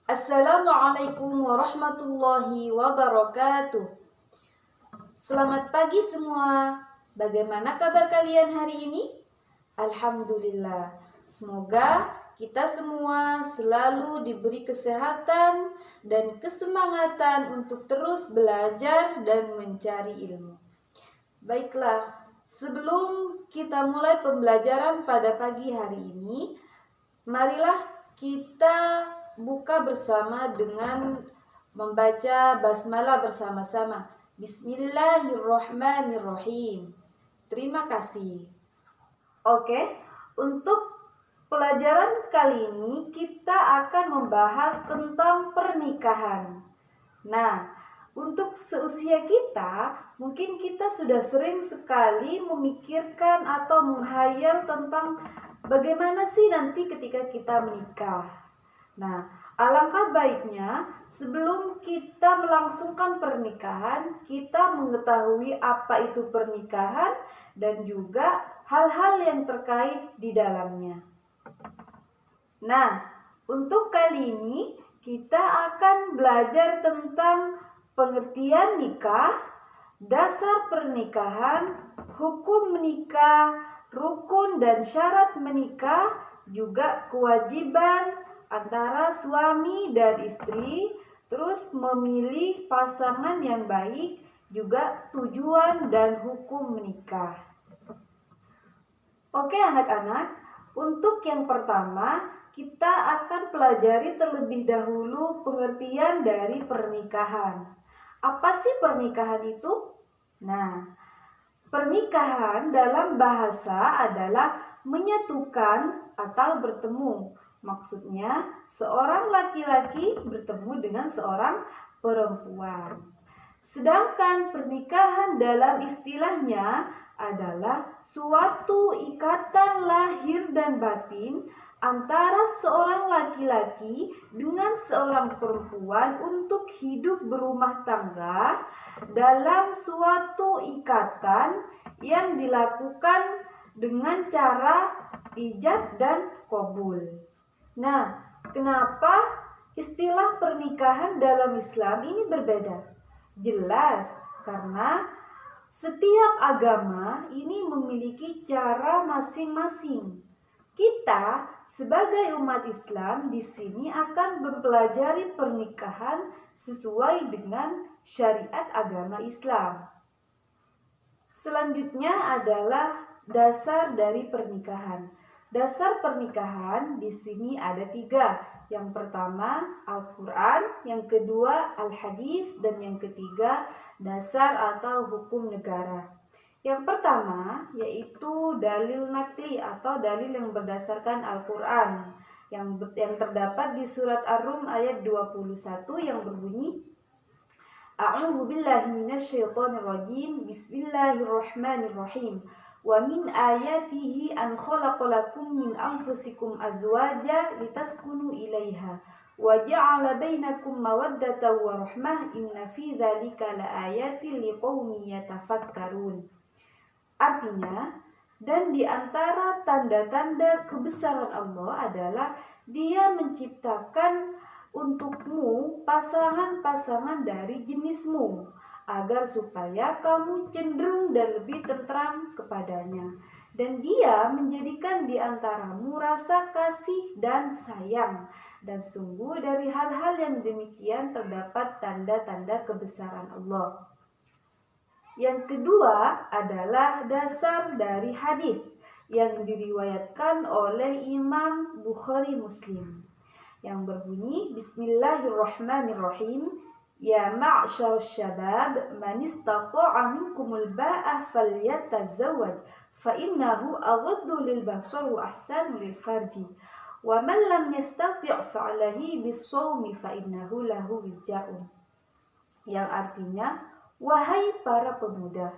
Assalamualaikum warahmatullahi wabarakatuh. Selamat pagi semua. Bagaimana kabar kalian hari ini? Alhamdulillah. Semoga kita semua selalu diberi kesehatan dan kesemangatan untuk terus belajar dan mencari ilmu. Baiklah, sebelum kita mulai pembelajaran pada pagi hari ini, marilah kita buka bersama dengan membaca basmalah bersama-sama. Bismillahirrahmanirrahim. Terima kasih. Oke, untuk pelajaran kali ini kita akan membahas tentang pernikahan. Nah, untuk seusia kita, mungkin kita sudah sering sekali memikirkan atau menghayal tentang bagaimana sih nanti ketika kita menikah. Nah, alangkah baiknya sebelum kita melangsungkan pernikahan, kita mengetahui apa itu pernikahan dan juga hal-hal yang terkait di dalamnya. Nah, untuk kali ini kita akan belajar tentang pengertian nikah, dasar pernikahan, hukum menikah, rukun dan syarat menikah, juga kewajiban antara suami dan istri, terus memilih pasangan yang baik, juga tujuan dan hukum menikah. Oke anak-anak, untuk yang pertama kita akan pelajari terlebih dahulu pengertian dari pernikahan. Apa sih pernikahan itu? Nah, pernikahan dalam bahasa adalah menyatukan atau bertemu. Maksudnya, seorang laki-laki bertemu dengan seorang perempuan. Sedangkan pernikahan dalam istilahnya adalah suatu ikatan lahir dan batin antara seorang laki-laki dengan seorang perempuan untuk hidup berumah tangga dalam suatu ikatan yang dilakukan dengan cara ijab dan qabul. Nah, kenapa istilah pernikahan dalam Islam ini berbeda? Jelas, karena setiap agama ini memiliki cara masing-masing. Kita sebagai umat Islam di sini akan mempelajari pernikahan sesuai dengan syariat agama Islam. Selanjutnya adalah dasar dari pernikahan. Dasar pernikahan di sini ada 3. Yang pertama Al-Quran, yang kedua Al-Hadis, dan yang ketiga dasar atau hukum negara. Yang pertama yaitu dalil nakli atau dalil yang berdasarkan Al-Quran yang terdapat di surat Ar-Rum ayat 21 yang berbunyi A'udzu billahi minasyaitonir rajim. Bismillahirrahmanirrahim. Wa min ayatihi an khalaqalakum min anfusikum azwaja litaskunu ilaiha wa ja'ala bainakum mawaddatan wa rahmah inna fi dzalika laayatin liqaumin yatafakkarun. Artinya, dan di antara tanda-tanda kebesaran Allah adalah Dia menciptakan untukmu pasangan-pasangan dari jenismu, agar supaya kamu cenderung dan lebih tentram kepadanya. Dan Dia menjadikan di antaramu rasa kasih dan sayang. Dan sungguh dari hal-hal yang demikian terdapat tanda-tanda kebesaran Allah. Yang kedua adalah dasar dari hadis yang diriwayatkan oleh Imam Bukhari Muslim yang berbunyi Bismillahirrahmanirrahim. Ya ma'syar syabab man istata'a minkumul ba'ah falyatazawwaj fa innahu aghaddu lil basar wa ahsanu lil farji wa man lam yastati' fa 'alaihi bis-shaumi fa innahu lahu wija'un. Yang artinya, Wahai para pemuda,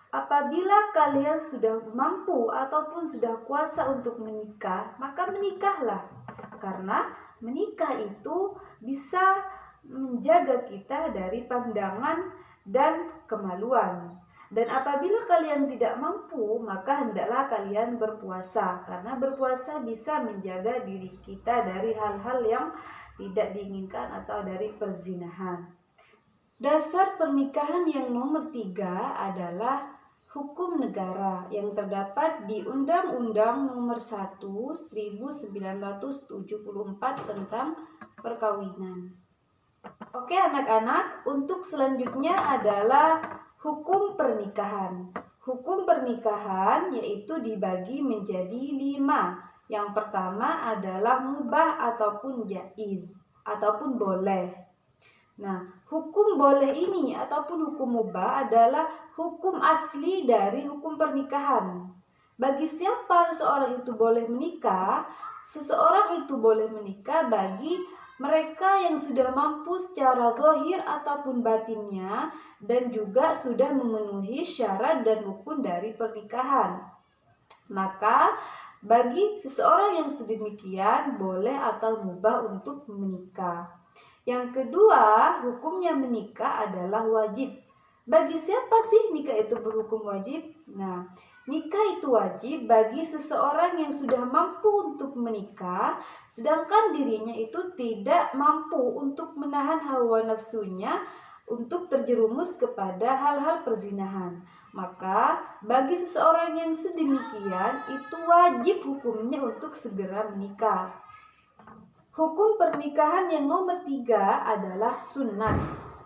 apabila kalian sudah mampu ataupun sudah kuasa untuk menikah, maka menikahlah. Karena menikah itu bisa menjaga kita dari pandangan dan kemaluan. Dan apabila kalian tidak mampu, maka hendaklah kalian berpuasa, karena berpuasa bisa menjaga diri kita dari hal-hal yang tidak diinginkan atau dari perzinahan. Dasar pernikahan yang nomor 3 adalah hukum negara yang terdapat di Undang-Undang Nomor 1 1974 tentang perkawinan. Oke anak-anak, untuk selanjutnya adalah hukum pernikahan. Hukum pernikahan yaitu dibagi menjadi 5. Yang pertama adalah mubah ataupun jaiz ataupun boleh. Nah, hukum boleh ini ataupun hukum mubah adalah hukum asli dari hukum pernikahan. Bagi siapa seseorang itu boleh menikah? Seseorang itu boleh menikah bagi mereka yang sudah mampu secara zahir ataupun batinnya dan juga sudah memenuhi syarat dan rukun dari pernikahan. Maka bagi seseorang yang sedemikian boleh atau mubah untuk menikah. Yang kedua, hukumnya menikah adalah wajib. Bagi siapa sih nikah itu berhukum wajib? Nah, nikah itu wajib bagi seseorang yang sudah mampu untuk menikah, sedangkan dirinya itu tidak mampu untuk menahan hawa nafsunya untuk terjerumus kepada hal-hal perzinahan. Maka bagi seseorang yang sedemikian itu wajib hukumnya untuk segera menikah. Hukum pernikahan yang nomor 3 adalah sunat,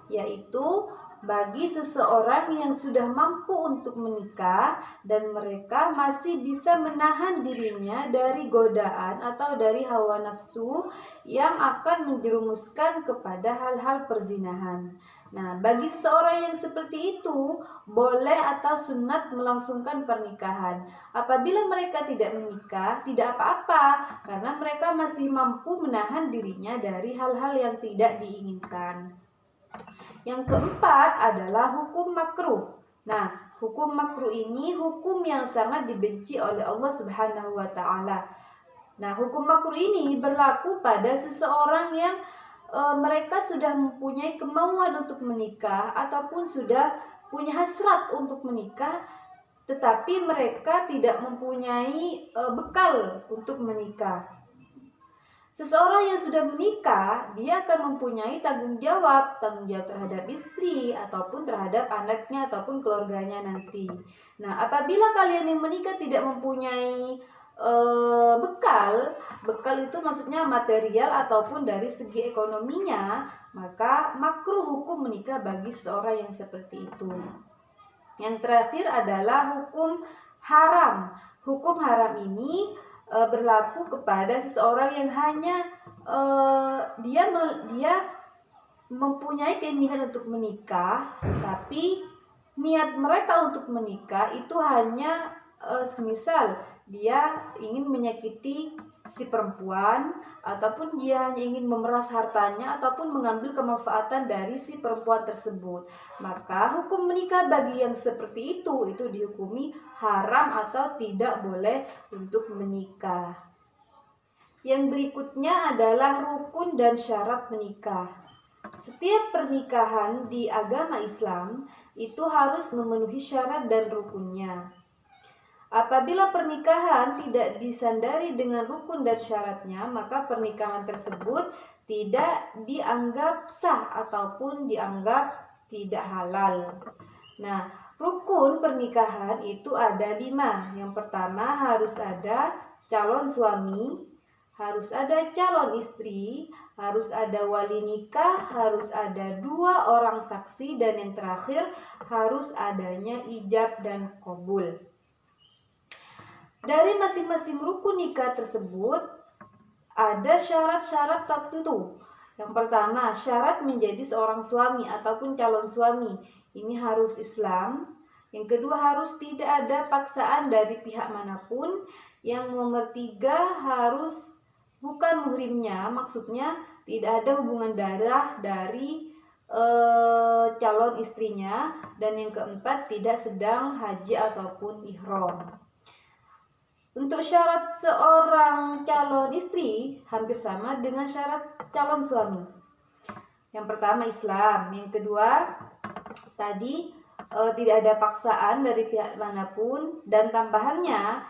yaitu bagi seseorang yang sudah mampu untuk menikah dan mereka masih bisa menahan dirinya dari godaan atau dari hawa nafsu yang akan menjerumuskan kepada hal-hal perzinahan. Nah, bagi seseorang yang seperti itu, boleh atau sunat melangsungkan pernikahan. Apabila mereka tidak menikah, tidak apa-apa, karena mereka masih mampu menahan dirinya dari hal-hal yang tidak diinginkan. Yang keempat adalah hukum makruh. Nah, hukum makruh ini hukum yang sangat dibenci oleh Allah Subhanahu wa taala. Nah, hukum makruh ini berlaku pada seseorang yang mereka sudah mempunyai kemauan untuk menikah ataupun sudah punya hasrat untuk menikah, tetapi mereka tidak mempunyai bekal untuk menikah. Seseorang yang sudah menikah, dia akan mempunyai tanggung jawab terhadap istri ataupun terhadap anaknya ataupun keluarganya nanti. Nah, apabila kalian yang menikah tidak mempunyai bekal itu maksudnya material ataupun dari segi ekonominya, maka makruh hukum menikah bagi seseorang yang seperti itu. Yang terakhir adalah hukum haram. Hukum haram ini berlaku kepada seseorang yang hanya dia mempunyai keinginan untuk menikah, tapi niat mereka untuk menikah itu hanya semisal dia ingin menyakiti si perempuan, ataupun dia hanya ingin memeras hartanya ataupun mengambil kemanfaatan dari si perempuan tersebut. Maka hukum menikah bagi yang seperti itu dihukumi haram atau tidak boleh untuk menikah. Yang berikutnya adalah rukun dan syarat menikah. Setiap pernikahan di agama Islam itu harus memenuhi syarat dan rukunnya. Apabila pernikahan tidak disandari dengan rukun dan syaratnya, maka pernikahan tersebut tidak dianggap sah ataupun dianggap tidak halal. Nah, rukun pernikahan itu ada 5. Yang pertama harus ada calon suami, harus ada calon istri, harus ada wali nikah, harus ada 2 orang saksi, dan yang terakhir harus adanya ijab dan qabul. Dari masing-masing rukun nikah tersebut ada syarat-syarat tertentu. Yang pertama, syarat menjadi seorang suami ataupun calon suami. Ini harus Islam. Yang kedua, harus tidak ada paksaan dari pihak manapun. Yang nomor 3, harus bukan muhrimnya, maksudnya tidak ada hubungan darah dari calon istrinya, dan yang keempat tidak sedang haji ataupun ihram. Untuk syarat seorang calon istri hampir sama dengan syarat calon suami. Yang pertama Islam, yang kedua tadi tidak ada paksaan dari pihak manapun, dan tambahannya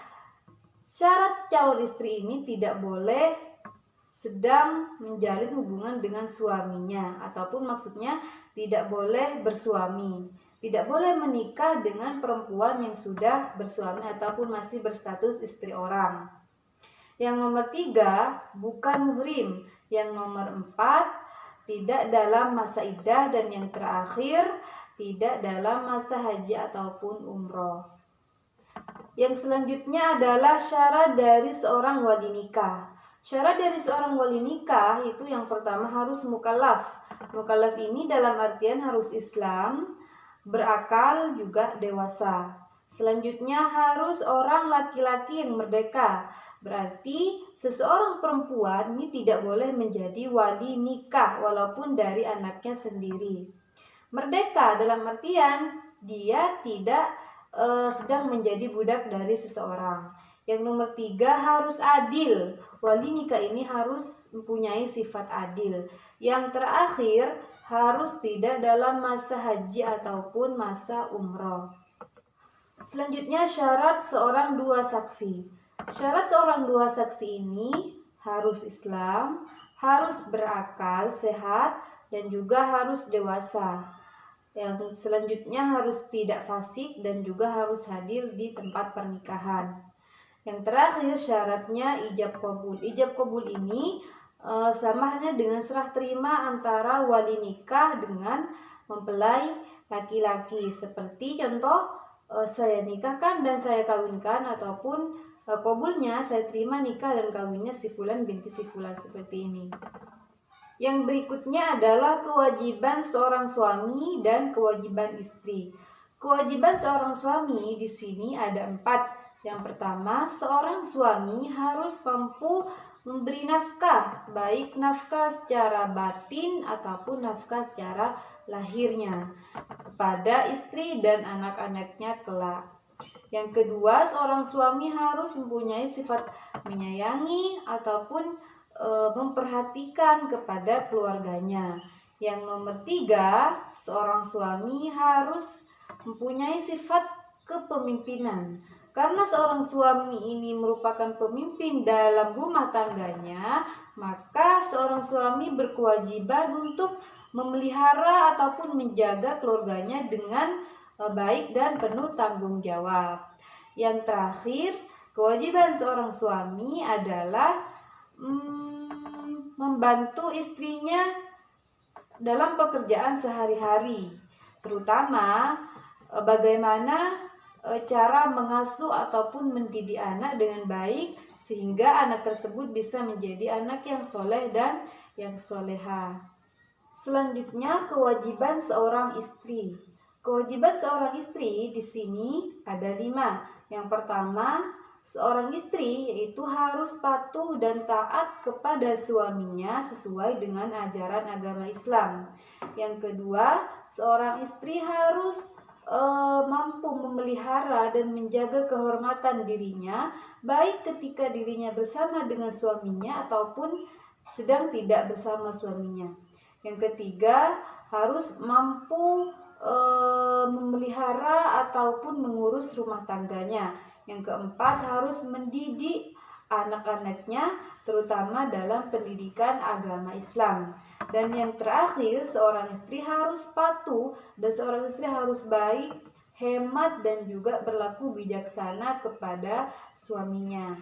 syarat calon istri ini tidak boleh sedang menjalin hubungan dengan suaminya, ataupun maksudnya tidak boleh bersuami, tidak boleh menikah dengan perempuan yang sudah bersuami ataupun masih berstatus istri orang. Yang nomor 3, bukan muhrim. Yang nomor 4, tidak dalam masa iddah. Dan yang terakhir, tidak dalam masa haji ataupun umroh. Yang selanjutnya adalah syarat dari seorang wali nikah. Syarat dari seorang wali nikah itu yang pertama harus mukallaf. Mukallaf ini dalam artian harus Islam, berakal, juga dewasa. Selanjutnya harus orang laki-laki yang merdeka. Berarti seseorang perempuan ini tidak boleh menjadi wali nikah walaupun dari anaknya sendiri. Merdeka dalam artian dia tidak sedang menjadi budak dari seseorang. Yang nomor 3 harus adil. Wali nikah ini harus mempunyai sifat adil. Yang terakhir harus tidak dalam masa haji ataupun masa umroh. Selanjutnya syarat seorang dua saksi. Syarat seorang dua saksi ini harus Islam, harus berakal, sehat, dan juga harus dewasa. Yang selanjutnya harus tidak fasik dan juga harus hadir di tempat pernikahan. Yang terakhir syaratnya ijab qabul. Ijab qabul ini sama halnya dengan serah terima antara wali nikah dengan mempelai laki-laki. Seperti contoh saya nikahkan dan saya kawinkan, ataupun qabulnya saya terima nikah dan kawinnya si fulan binti si fulan, seperti ini. Yang berikutnya adalah kewajiban seorang suami dan kewajiban istri. Kewajiban seorang suami di sini ada 4. Yang pertama, seorang suami harus mampu memberi nafkah, baik nafkah secara batin ataupun nafkah secara lahirnya kepada istri dan anak-anaknya kelak. Yang kedua, seorang suami harus mempunyai sifat menyayangi ataupun memperhatikan kepada keluarganya. Yang nomor 3, seorang suami harus mempunyai sifat kepemimpinan. Karena seorang suami ini merupakan pemimpin dalam rumah tangganya, maka seorang suami berkewajiban untuk memelihara ataupun menjaga keluarganya dengan baik dan penuh tanggung jawab. Yang terakhir, kewajiban seorang suami adalah membantu istrinya dalam pekerjaan sehari-hari, terutama bagaimana cara mengasuh ataupun mendidik anak dengan baik sehingga anak tersebut bisa menjadi anak yang soleh dan yang soleha. Selanjutnya kewajiban seorang istri. Kewajiban seorang istri di sini ada 5. Yang pertama, seorang istri yaitu harus patuh dan taat kepada suaminya sesuai dengan ajaran agama Islam. Yang kedua, seorang istri harus mampu memelihara dan menjaga kehormatan dirinya, baik ketika dirinya bersama dengan suaminya ataupun sedang tidak bersama suaminya. Yang ketiga, harus mampu memelihara ataupun mengurus rumah tangganya. Yang keempat, harus mendidik anak-anaknya terutama dalam pendidikan agama Islam. Dan yang terakhir, seorang istri harus patuh dan seorang istri harus baik, hemat, dan juga berlaku bijaksana kepada suaminya.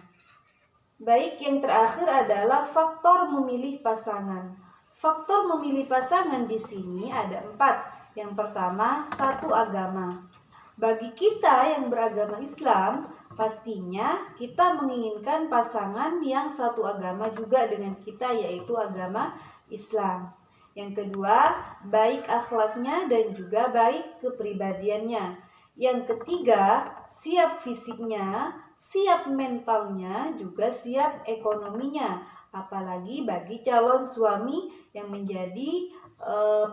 Baik, yang terakhir adalah faktor memilih pasangan. Faktor memilih pasangan di sini ada 4. Yang pertama, satu agama. Bagi kita yang beragama Islam, pastinya kita menginginkan pasangan yang satu agama juga dengan kita, yaitu agama Islam. Yang kedua, baik akhlaknya dan juga baik kepribadiannya. Yang ketiga, siap fisiknya, siap mentalnya, juga siap ekonominya. Apalagi bagi calon suami yang menjadi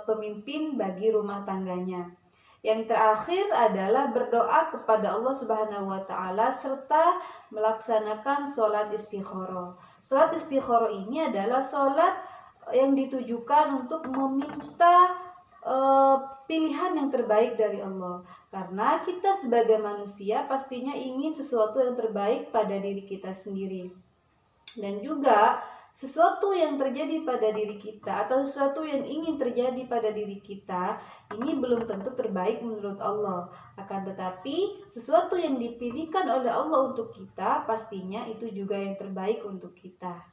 pemimpin bagi rumah tangganya. Yang terakhir adalah berdoa kepada Allah Subhanahu wa taala serta melaksanakan sholat istikharah. Sholat istikharah ini adalah sholat yang ditujukan untuk meminta pilihan yang terbaik dari Allah. Karena kita sebagai manusia pastinya ingin sesuatu yang terbaik pada diri kita sendiri. Dan juga sesuatu yang terjadi pada diri kita atau sesuatu yang ingin terjadi pada diri kita ini belum tentu terbaik menurut Allah. Akan tetapi sesuatu yang dipilihkan oleh Allah untuk kita pastinya itu juga yang terbaik untuk kita.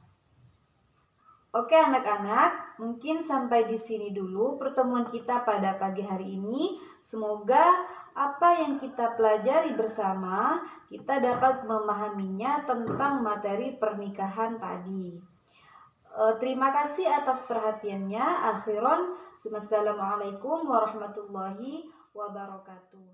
Oke anak-anak, mungkin sampai di sini dulu pertemuan kita pada pagi hari ini. Semoga apa yang kita pelajari bersama kita dapat memahaminya tentang materi pernikahan tadi. Terima kasih atas perhatiannya. Akhiron, wassalamualaikum warahmatullahi wabarakatuh.